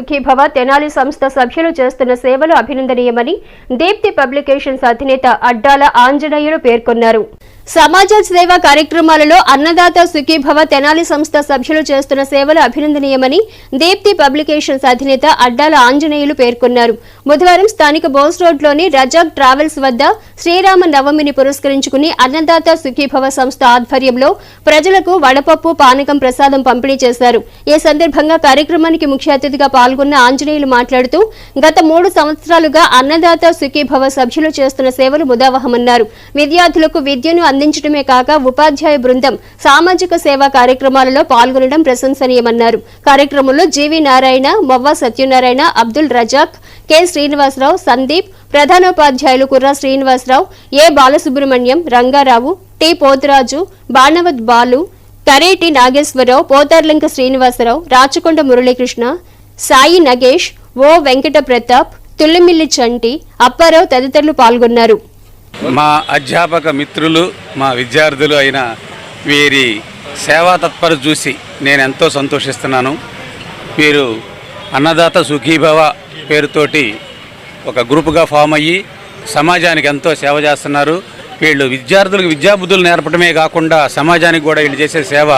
సుఖీభవ తెనాలి సంస్థ సభ్యులు చేస్తున్న సేవలు అభినందనీయమని దీప్తి పబ్లికేషన్స్ అధినేత అడ్డాల ఆంజనేయులు పేర్కొన్నారు. సమాజ సేవా కార్యక్రమాలలో అన్నదాత సుఖీభవ తెనాలి సంస్థ సభ్యులు చేస్తున్న సేవలు అభినందనీయమని దీప్తి పబ్లికేషన్స్ అధినేత అడ్డాల ఆంజనేయులు పేర్కొన్నారు. బుధవారం స్థానిక బోస్ రోడ్లోని రజాక్ ట్రావెల్స్ వద్ద శ్రీరామ నవమిని పురస్కరించుకుని అన్నదాత సుఖీభవ సంస్థ ఆధ్వర్యంలో ప్రజలకు వడపప్పు పానకం ప్రసాదం పంపిణీ చేశారు. ఈ సందర్భంగా కార్యక్రమానికి ముఖ్య అతిథిగా పాల్గొన్న ఆంజనేయులు మాట్లాడుతూ గత 3 సంవత్సరాలుగా అన్నదాత సుఖీభవ సభ్యులు చేస్తున్న సేవలు ముదావహమన్నారు. విద్యార్థులకు విద్యను అందించడమే కాక ఉపాధ్యాయ బృందం సామాజిక సేవా కార్యక్రమాలలో పాల్గొనడం ప్రశంసనీయమన్నారు. కార్యక్రమంలో జీవి నారాయణ, మొవ్వ సత్యనారాయణ, అబ్దుల్ రజాక్, కె శ్రీనివాసరావు, సందీప్, ప్రధానోపాధ్యాయులు కుర్రా శ్రీనివాసరావు, ఏ బాలసుబ్రహ్మణ్యం, రంగారావు, టి పోతురాజు, బాణవత్ బాలు, కరేటి నాగేశ్వరరావు, పోతార్లంక శ్రీనివాసరావు, రాచకొండ మురళీకృష్ణ, సాయి నగేష్, ఓ వెంకట ప్రతాప్, తుల్లిమిల్లి చంటి, అప్పారావు తదితరులు పాల్గొన్నారు. మా అధ్యాపక మిత్రులు, మా విద్యార్థులు అయిన వీరి సేవా తత్పరత చూసి నేను ఎంతో సంతోషిస్తున్నాను. వీరు అన్నదాత సుఖీభవ పేరుతోటి ఒక గ్రూపుగా ఫామ్ అయ్యి సమాజానికి ఎంతో సేవ చేస్తున్నారు. వీళ్ళు విద్యార్థులకు విద్యాబుద్ధులు నేర్పడమే కాకుండా సమాజానికి కూడా వీళ్ళు చేసే సేవ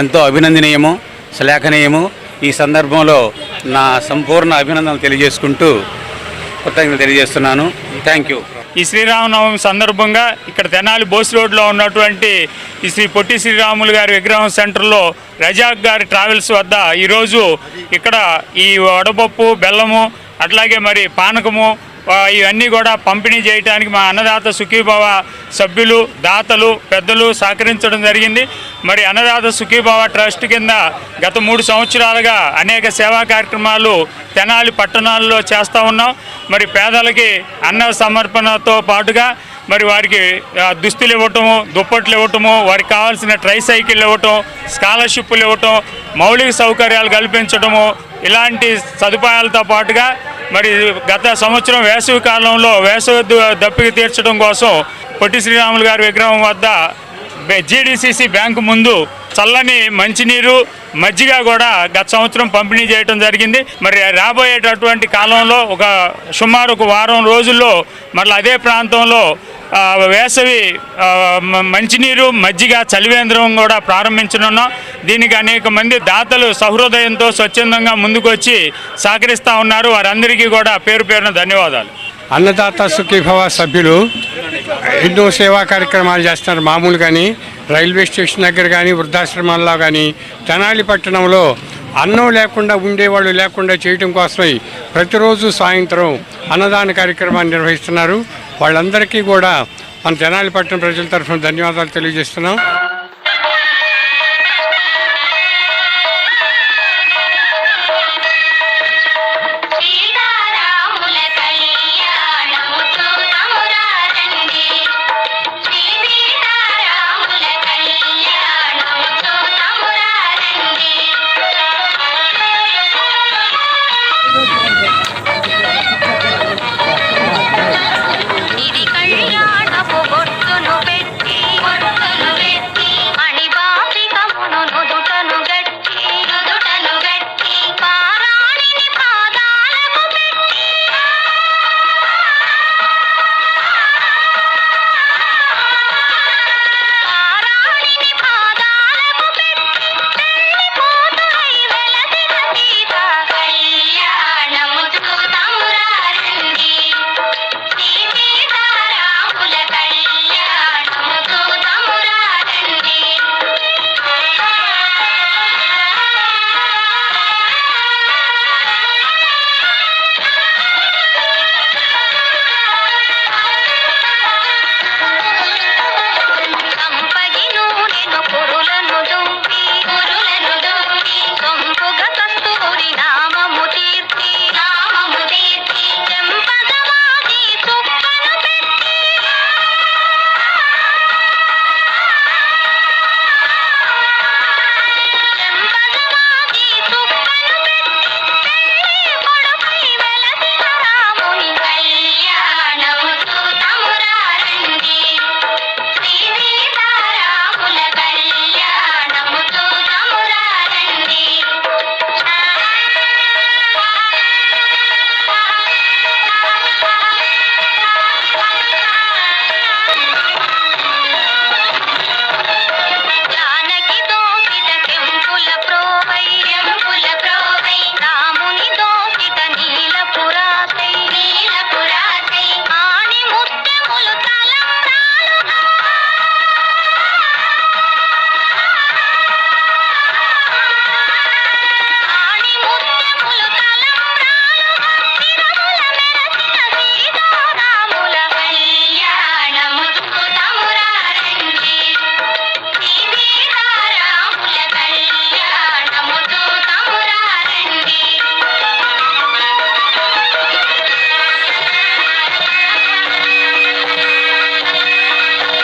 ఎంతో అభినందనీయము, శ్లాఘనీయము. ఈ సందర్భంలో నా సంపూర్ణ అభినందనలు తెలియజేసుకుంటూ కృతజ్ఞతలు తెలియజేస్తున్నాను. Thank you. ఈ శ్రీరామనవమి సందర్భంగా ఇక్కడ తెనాలి బోస్ రోడ్లో ఉన్నటువంటి ఈ శ్రీ పొట్టి శ్రీరాములు గారి విగ్రహం సెంటర్లో రజాక్ గారి ట్రావెల్స్ వద్ద ఈరోజు ఇక్కడ ఈ వడపప్పు, బెల్లము, అట్లాగే మరి పానకము ఇవన్నీ కూడా పంపిణీ చేయడానికి మా అన్నదాత సుఖీభవ సభ్యులు, దాతలు, పెద్దలు సహకరించడం జరిగింది. మరి అన్నదాత సుఖీభవ ట్రస్ట్ కింద గత 3 సంవత్సరాలుగా అనేక సేవా కార్యక్రమాలు తెనాలి పట్టణాల్లో చేస్తూ ఉన్నాం. మరి పేదలకి అన్న సమర్పణతో పాటుగా మరి వారికి దుస్తులు ఇవ్వటము, దుప్పట్లు ఇవ్వటము, వారికి కావాల్సిన ట్రైసైకిల్ ఇవ్వటం, స్కాలర్షిప్లు ఇవ్వటం, మౌలిక సౌకర్యాలు కల్పించడము, ఇలాంటి సదుపాయాలతో పాటుగా మరి గత సంవత్సరం వేసవి కాలంలో వేసవి దప్పిక తీర్చడం కోసం పొట్టి శ్రీరాములు గారి విగ్రహం వద్ద జీడీసీసీ బ్యాంకు ముందు చల్లని మంచినీరు, మజ్జిగ కూడా గత సంవత్సరం పంపిణీ చేయడం జరిగింది. మరి రాబోయేటటువంటి కాలంలో సుమారు 1 వారం రోజుల్లో మళ్ళీ అదే ప్రాంతంలో వేసవి మంచినీరు, మజ్జిగ, చలివేంద్రం కూడా ప్రారంభించనున్నాం. దీనికి అనేక మంది దాతలు సహృదయంతో స్వచ్ఛందంగా ముందుకు వచ్చి సహకరిస్తూ ఉన్నారు. వారందరికీ కూడా పేరు పేరున ధన్యవాదాలు. అన్నదాత సుఖీభవ సభ్యులు ఎన్నో సేవా కార్యక్రమాలు చేస్తున్నారు. మామూలు కానీ రైల్వే స్టేషన్ దగ్గర కానీ, వృద్ధాశ్రమాల్లో కానీ, తెనాలి పట్టణంలో అన్నం లేకుండా ఉండేవాళ్ళు లేకుండా చేయడం కోసమై ప్రతిరోజు సాయంత్రం అన్నదాన కార్యక్రమాన్ని నిర్వహిస్తున్నారు. వాళ్ళందరికీ కూడా మన తెనాలి పట్టణ ప్రజల తరఫున ధన్యవాదాలు తెలియజేస్తున్నాం.